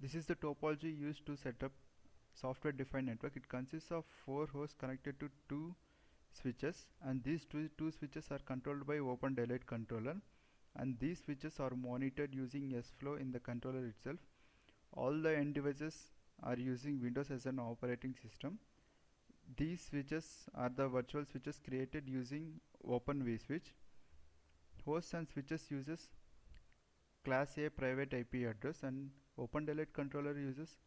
This is the topology used to set up software-defined network. It consists of 4 hosts connected to 2 switches, and these two switches are controlled by open delete controller, and these switches are monitored using SFlow in the controller itself. All the end devices are using Windows as an operating system. These switches are the virtual switches created using Open vSwitch. Hosts and switches uses Class A private IP address, and Open delete controller uses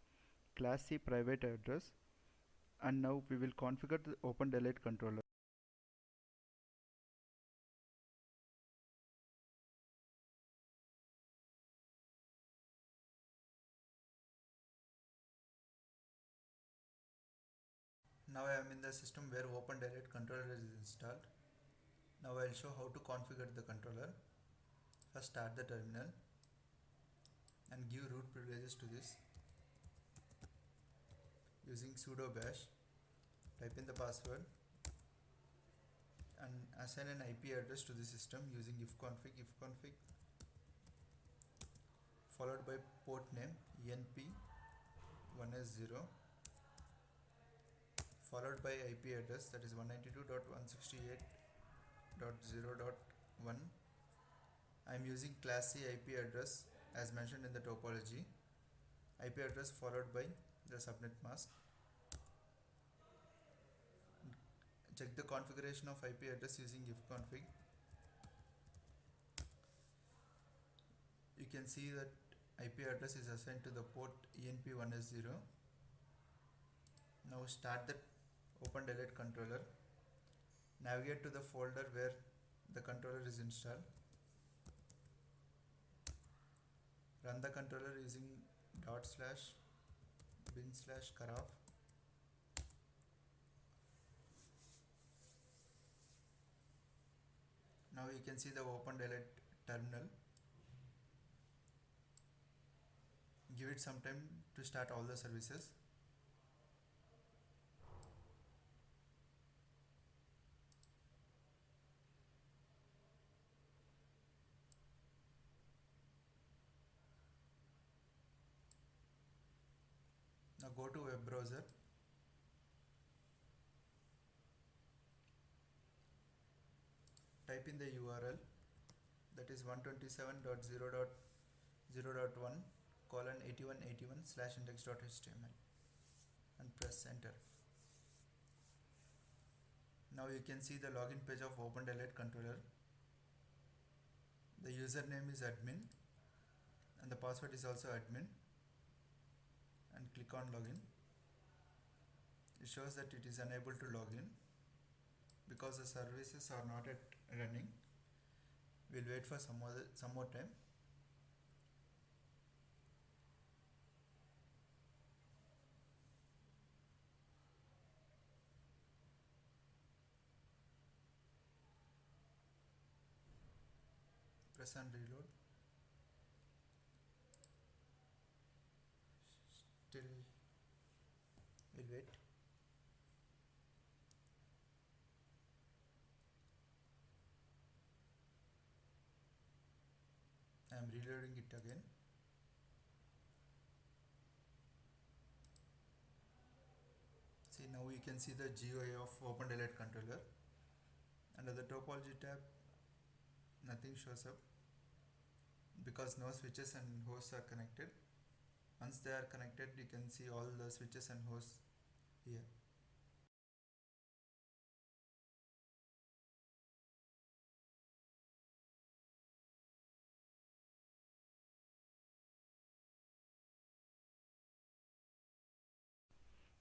Class C private address. And now we will configure the Open delete controller. Now I am in the system where Open delete controller is installed. Now I will show how to configure the controller. First start the terminal and give root privileges to this using sudo bash. Type in the password and assign an IP address to the system using ifconfig followed by port name enp1s0 followed by IP address, that is 192.168.0.1. I am using Class C IP address as mentioned in the topology. IP address followed by the subnet mask. Check the configuration of IP address using ifconfig. You can see that IP address is assigned to the port enp1s0. Now start the Open delete controller. Navigate to the folder where the controller is installed. Run the controller using /bin/karaf. Now you can see the Open delete terminal. Give it some time to start all the services. Now go to web browser. Type in the URL, that is 127.0.0.1:8181/index.html and press enter. Now you can see the login page of Open delete controller. The username is admin and the password is also admin, and click on login. It shows that it is unable to log in because the services are not yet running. We'll wait for some more time. Press and reload. Still we'll wait. I am reloading it again. See, now you can see the GUI of Open delete controller. Under the topology tab, nothing shows up because no switches and hosts are connected. Once they are connected, you can see all the switches and hosts here.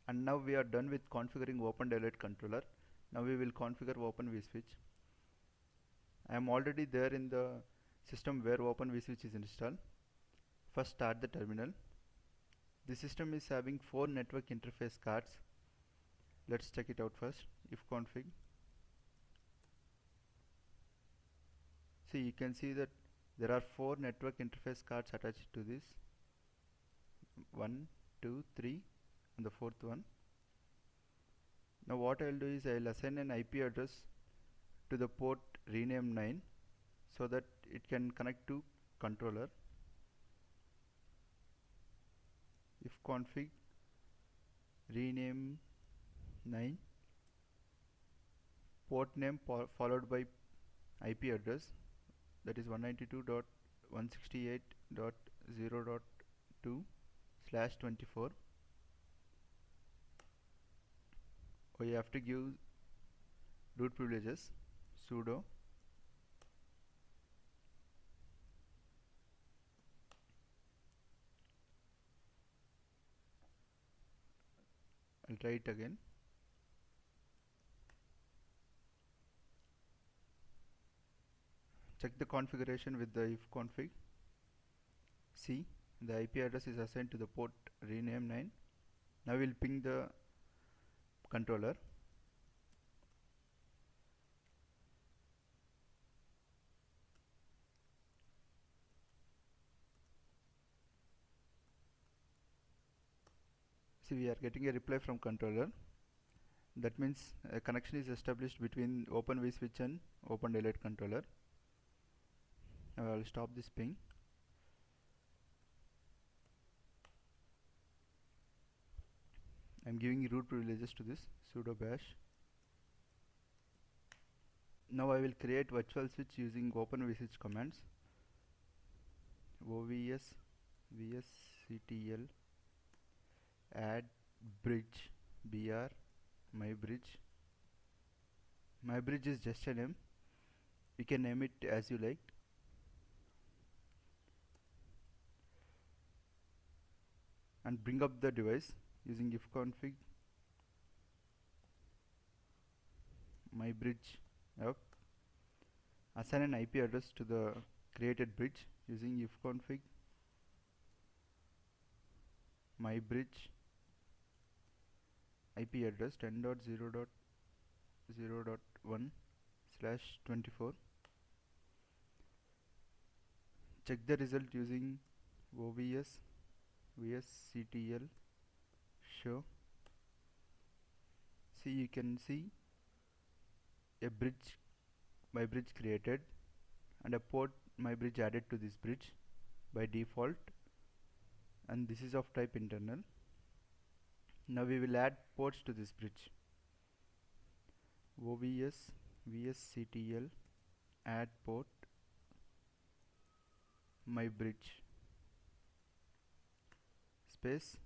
And now we are done with configuring Open delete controller. Now we will configure Open vSwitch. I am already there in the system where Open vSwitch is installed. First start the terminal. The system is having 4 network interface cards. Let's check it out first. Ifconfig. See, you can see that there are 4 network interface cards attached to this. 1, 2, 3 and the 4th one. Now what I will do is I will assign an IP address to the port rename 9 so that it can connect to controller. if config rename 9 port name followed by IP address, that is 192.168.0.2/24. We have to give root privileges sudo I'll try it again. Check the configuration with the if config. See, the IP address is assigned to the port rename 9. Now we'll ping the controller. See, we are getting a reply from controller. That means a connection is established between Open vSwitch and Open Delete controller. Now I'll stop this ping. I'm giving root privileges to this sudo bash. Now I will create virtual switch using Open vSwitch commands. OVS VSCTL add bridge br my bridge. My bridge is just a name. You can name it as you like. And bring up the device using if config my bridge up. Assign an IP address to the created bridge using if config my bridge IP address 10.0.0.1/24. Check the result using OVS VSCTL show. See, you can see a bridge, my bridge created, and a port my bridge added to this bridge by default, and this is of type internal. Now we will add ports to this bridge. OVS VSCTL add port my bridge space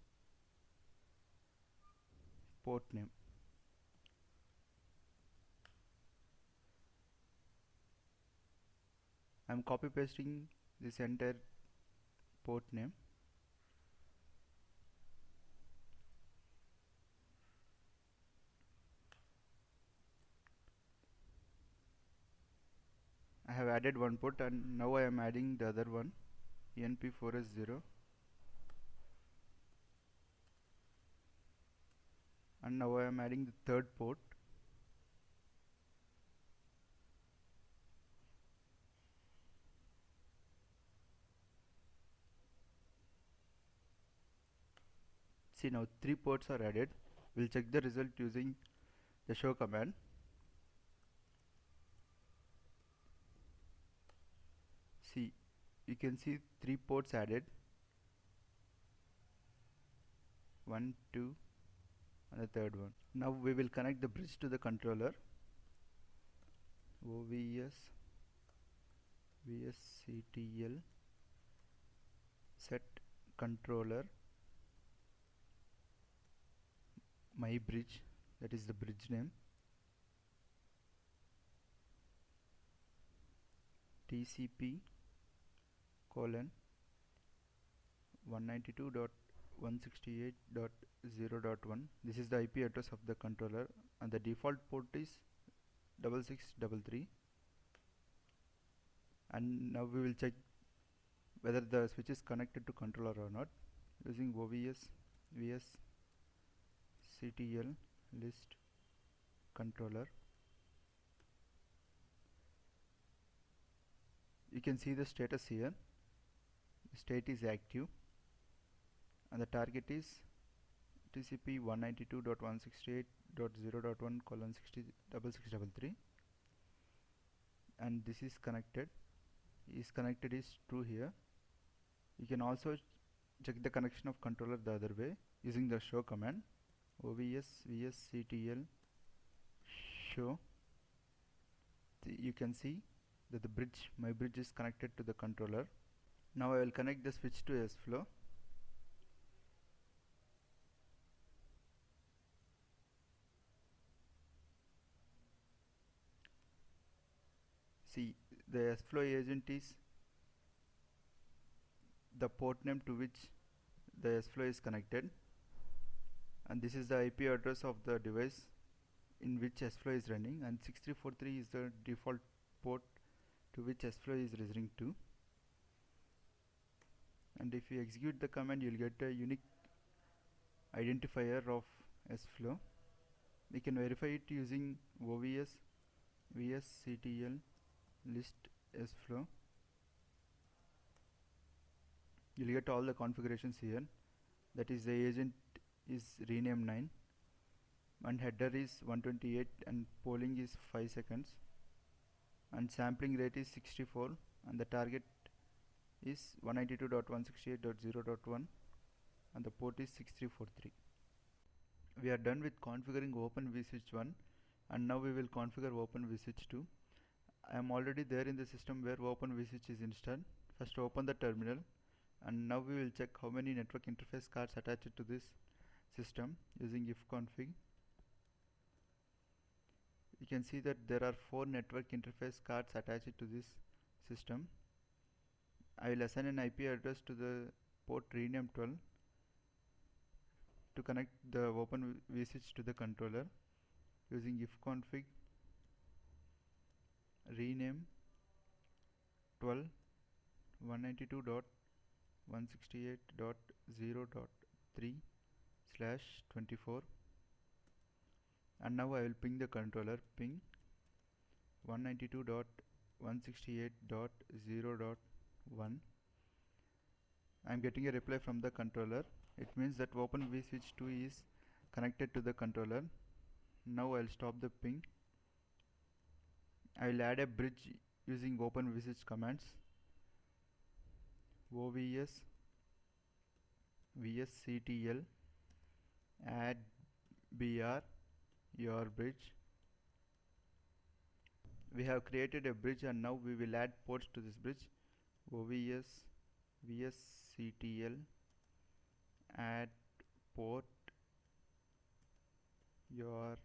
port name. I am copy pasting this entire port name. I have added one port and now I am adding the other one, ENP4S0, and now I am adding the third port. See, now 3 ports are added. We'll check the result using the show command. See, you can see 3 ports added, 1, 2 and the third one. Now we will connect the bridge to the controller. OVS VSCTL set controller my bridge, that is the bridge name, TCP:192.168.0.1. This is the IP address of the controller and the default port is 6633. And now we will check whether the switch is connected to controller or not using OVS VSCTL list controller. You can see the status here. The state is active and the target is TCP:192.168.0.1:6633 and this is connected. Is connected is true here. You can also check the connection of controller the other way using the show command. OVS VSCTL show. You can see that my bridge is connected to the controller. Now I will connect the switch to S-Flow. See, the S-Flow agent is the port name to which the S-Flow is connected, and this is the IP address of the device in which S-Flow is running, and 6343 is the default port to which S-Flow is listening to. And if you execute the command, you'll get a unique identifier of S-Flow. We can verify it using OVS VSCTL list S-Flow. You'll get all the configurations here. That is, the agent is rename 9 and header is 128 and polling is 5 seconds and sampling rate is 64 and the target is 192.168.0.1 and the port is 6343. We are done with configuring Open vSwitch 1 and now we will configure Open vSwitch 2. I am already there in the system where Open vSwitch is installed. First open the terminal and now we will check how many network interface cards attached to this system using ifconfig. You can see that there are 4 network interface cards attached to this system. I will assign an IP address to the port rename 12 to connect the Open vSwitch to the controller using ifconfig rename 12 192.168.0.3/24 and now I will ping the controller ping 192.168.0.1. I am getting a reply from the controller. It means that Open vSwitch 2 is connected to the controller. Now I will stop the ping. I will add a bridge using Open vSwitch commands. OVS VSCTL add BR your bridge. We have created a bridge and now we will add ports to this bridge. OVS VSCTL add port your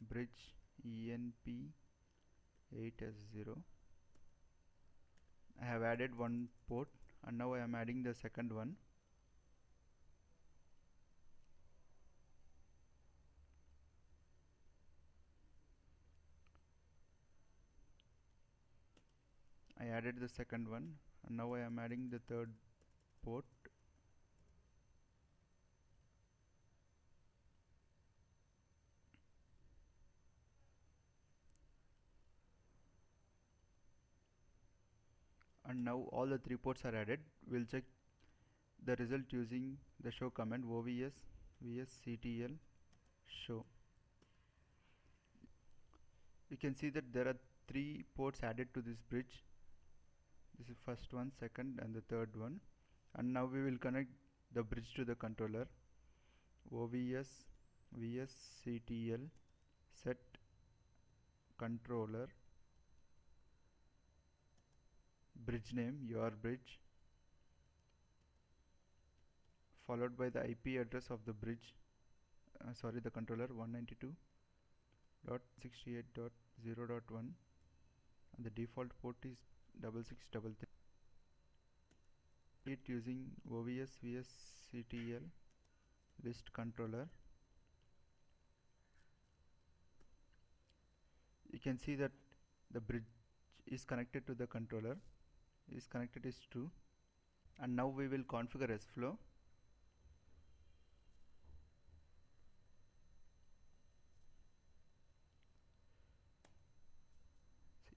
bridge ENP8S0. I have added one port and now I am adding the second one. I added the second one and now I am adding the third port. And now all the 3 ports are added. We'll check the result using the show command OVS VSCTL show. You can see that there are 3 ports added to this bridge. This is first one, second and the third one. And now we will connect the bridge to the controller. OVS VSCTL set controller bridge name your bridge followed by the IP address of the bridge the controller 192.168.0.1 and the default port is 6633. It using OVS VSCTL list controller. You can see that the bridge is connected to the controller. Is connected is true. And now we will configure S-Flow.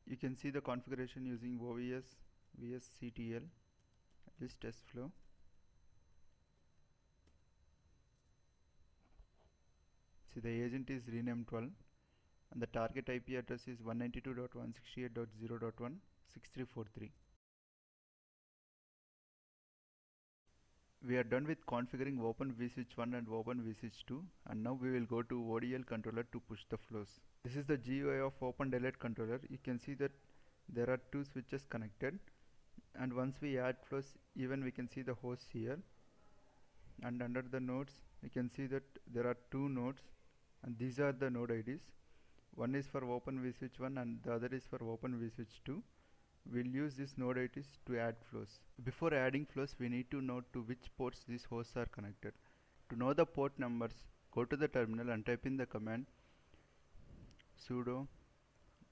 You can see the configuration using OVS VSCTL list S-Flow. See, the agent is renamed 12 and the target IP address is 192.168.0.1 6343. We are done with configuring Open vSwitch 1 and Open vSwitch 2, and now we will go to ODL controller to push the flows. This is the GUI of Open Delete controller. You can see that there are two switches connected, and once we add flows, even we can see the hosts here. And under the nodes, you can see that there are two nodes, and these are the node IDs. One is for Open vSwitch 1 and the other is for Open vSwitch 2. We'll use this node IDs to add flows. Before adding flows, we need to know to which ports these hosts are connected. To know the port numbers, go to the terminal and type in the command sudo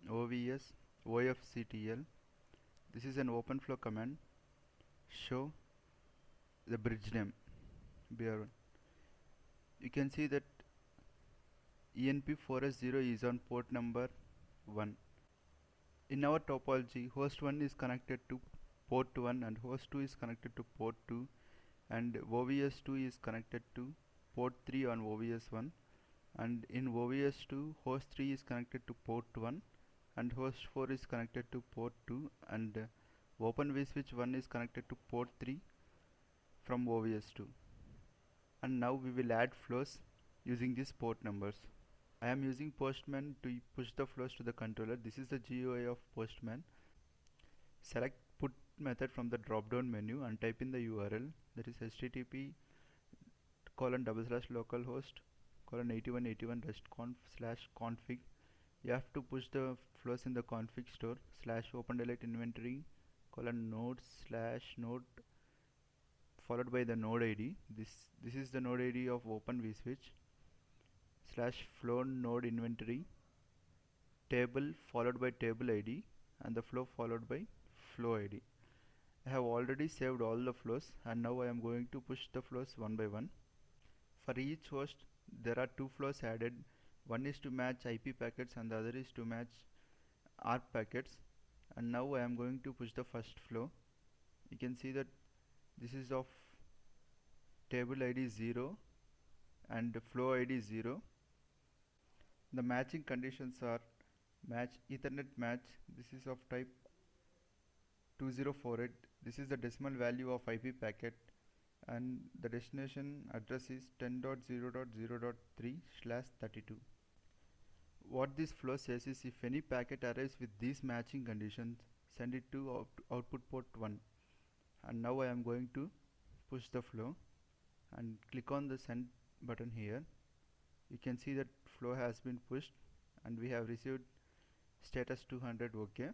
ovs ofctl. This is an open flow command. Show the bridge name BR1. You can see that ENP4S0 is on port number 1. In our topology, host 1 is connected to port 1 and host 2 is connected to port 2, and OVS2 is connected to port 3 on OVS1, and in OVS2 host 3 is connected to port 1 and host 4 is connected to port 2, and Open vSwitch 1 is connected to port 3 from OVS2. And now we will add flows using these port numbers. I am using Postman to push the flows to the controller. This is the GUI of Postman. Select put method from the drop down menu and type in the URL, that is http://localhost:8181restconf/config. You have to push the flows in the config store /opendelete_inventory:/node/ followed by the node ID. This is the node ID of Open vSwitch /flow node inventory table followed by table ID and the flow followed by flow ID. I have already saved all the flows, and now I am going to push the flows one by one. For each host there are two flows added. One is to match IP packets and the other is to match ARP packets, and now I am going to push the first flow. You can see that this is of table ID 0 and flow ID 0. The matching conditions are match Ethernet match. This is of type 2048. This is the decimal value of IP packet, and the destination address is 10.0.0.3/32. What this flow says is, if any packet arrives with these matching conditions, send it to output port 1. And now I am going to push the flow and click on the send button here. You can see that flow has been pushed and we have received status 200 OK.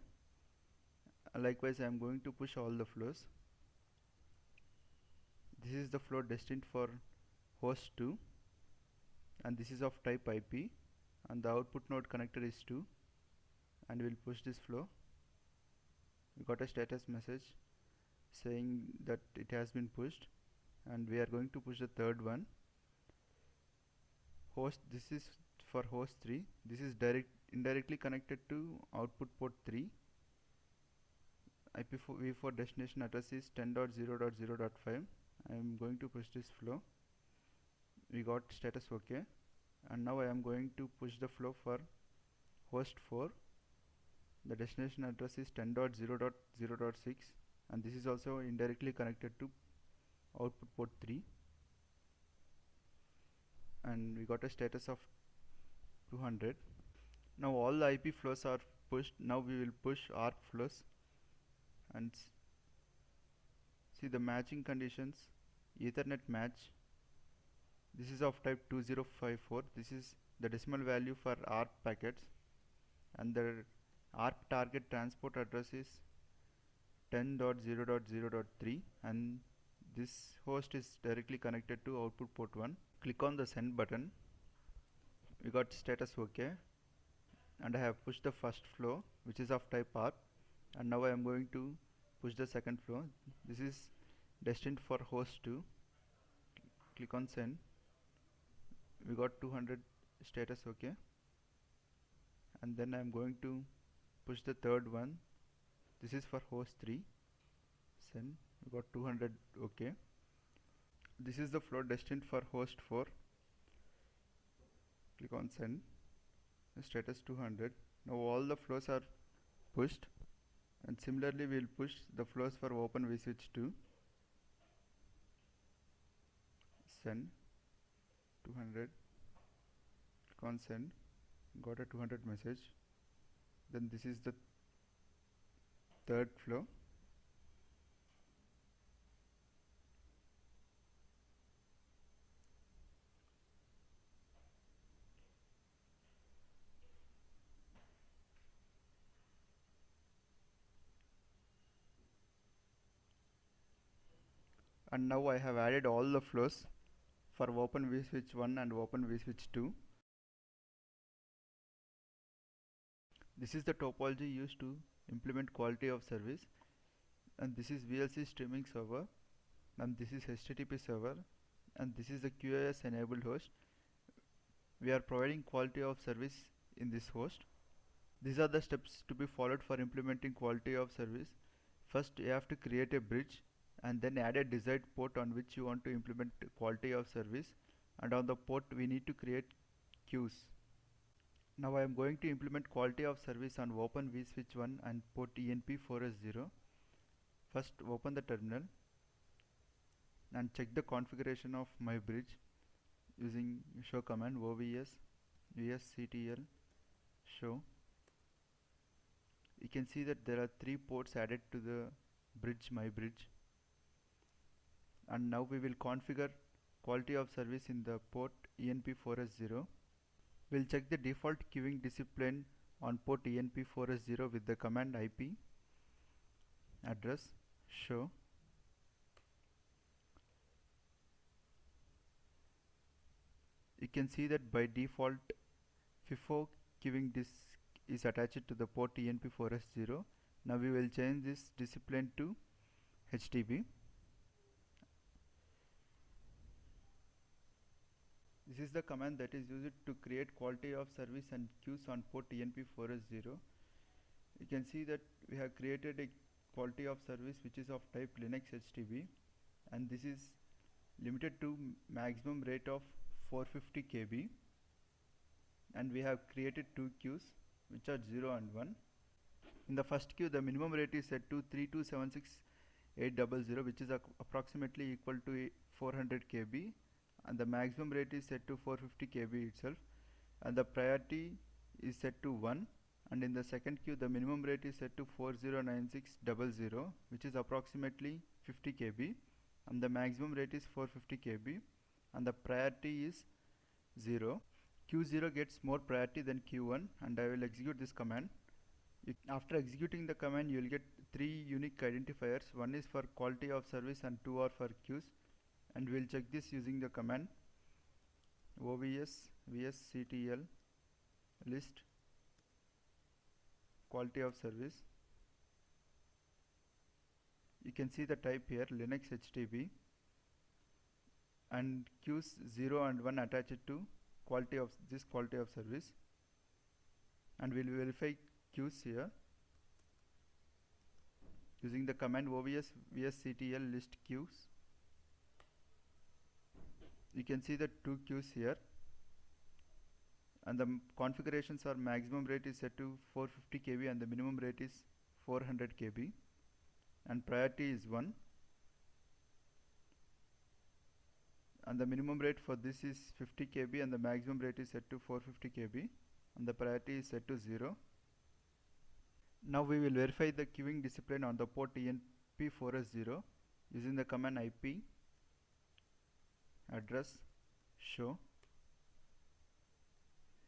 Likewise, I am going to push all the flows. This is the flow destined for host 2 and this is of type IP, and the output node connector is 2, and we will push this flow. We got a status message saying that it has been pushed, and we are going to push the third one. This is for host 3. This is indirectly connected to output port 3. IPv4 destination address is 10.0.0.5. I am going to push this flow. We got status OK, and now I am going to push the flow for host 4. The destination address is 10.0.0.6, and this is also indirectly connected to output port 3, and we got a status of 200. Now all the IP flows are pushed. Now we will push ARP flows and see the matching conditions. Ethernet match. This is of type 2054. This is the decimal value for ARP packets, and the ARP target transport address is 10.0.0.3, and this host is directly connected to output port 1. Click on the send button. We got status OK, and I have pushed the first flow, which is of type ARP, and now I am going to push the second flow. This is destined for host 2. Click on send. We got 200 status OK, and then I am going to push the third one. This is for host 3. Send. We got 200 OK. This is the flow destined for host 4. Click on send. Status 200. Now all the flows are pushed, and similarly we will push the flows for Open vSwitch 2. send 200, click on send, got a 200 message. Then this is the third flow. And now I have added all the flows for Open vSwitch 1 and Open vSwitch 2. This is the topology used to implement quality of service, and this is VLC streaming server, and this is HTTP server, and this is the QoS enabled host. We are providing quality of service in this host. These are the steps to be followed for implementing quality of service. First, you have to create a bridge and then add a desired port on which you want to implement quality of service, and on the port we need to create queues. Now I am going to implement quality of service on Open vSwitch 1 and port ENP4S0. First, open the terminal and check the configuration of my bridge using show command ovs vsctl show. You can see that there are 3 ports added to the bridge, my bridge. And now we will configure quality of service in the port ENP4S0. We'll check the default queuing discipline on port ENP4S0 with the command IP address show. You can see that by default FIFO queuing disk is attached to the port ENP4S0. Now we will change this discipline to HTTP. This is the command that is used to create quality of service and queues on port ENP4S0. You can see that we have created a quality of service which is of type Linux HTTP, and this is limited to maximum rate of 450 KB, and we have created 2 queues which are 0 and 1. In the first queue, the minimum rate is set to 3276800, which is approximately equal to 400 KB, and the maximum rate is set to 450 KB itself, and the priority is set to 1. And in the second queue, the minimum rate is set to 409600, which is approximately 50 KB, and the maximum rate is 450 KB, and the priority is 0. Q0 gets more priority than Q1, and I will execute this command. After executing the command, you will get 3 unique identifiers. One is for quality of service and 2 are for queues, and we will check this using the command ovs vsctl list quality of service. You can see the type here Linux HTTP, and queues 0 and 1 attached to quality of service, and we will verify queues here using the command ovs vsctl list queues. You can see the 2 queues here, and the configurations are maximum rate is set to 450 KB and the minimum rate is 400 KB, and priority is 1, and the minimum rate for this is 50 KB and the maximum rate is set to 450 KB, and the priority is set to 0. Now we will verify the queuing discipline on the port ENP4S0 using the command IP address show.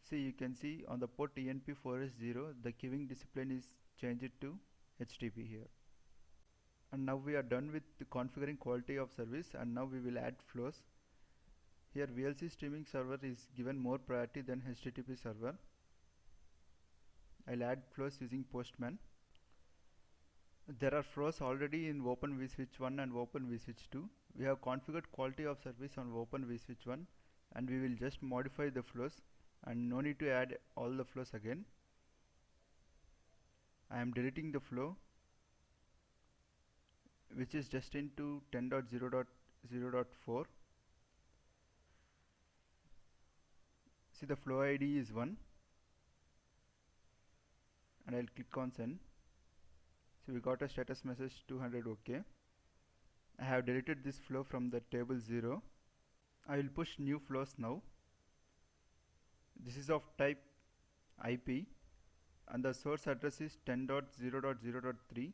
See, you can see on the port ENP4S0 the queuing discipline is changed to HTTP here. And now we are done with the configuring quality of service, and now we will add flows. Here VLC streaming server is given more priority than HTTP server. I'll add flows using Postman. There are flows already in Open vSwitch 1 and Open vSwitch 2. We have configured quality of service on Open vSwitch 1, and we will just modify the flows, and no need to add all the flows again. I am deleting the flow which is just into 10.0.0.4. See, the flow ID is 1, and I'll click on send. So we got a status message 200 OK. I have deleted this flow from the table 0. I will push new flows now. This is of type IP and the source address is 10.0.0.3.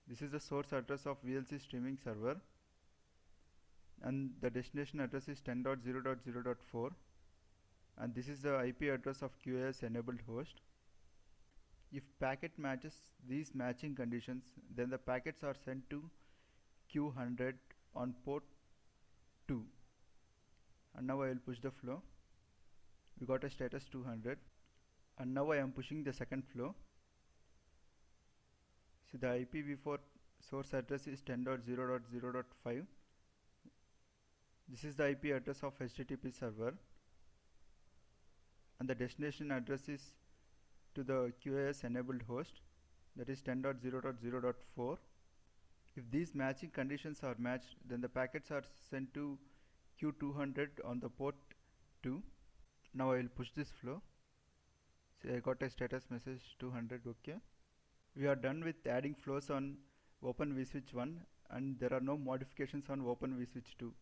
This is the source address of VLC streaming server and the destination address is 10.0.0.4 and this is the IP address of QoS enabled host. If packet matches these matching conditions, then the packets are sent to Q100 on port 2. And now I will push the flow. We got a status 200 and now I am pushing the second flow. See, the IPv4 source address is 10.0.0.5. This is the IP address of HTTP server and the destination address is to the QoS enabled host, that is 10.0.0.4. If these matching conditions are matched, then the packets are sent to Q200 on the port 2. Now I will push this flow. See, I got a status message 200, okay. We are done with adding flows on Open vSwitch 1 and there are no modifications on Open vSwitch 2.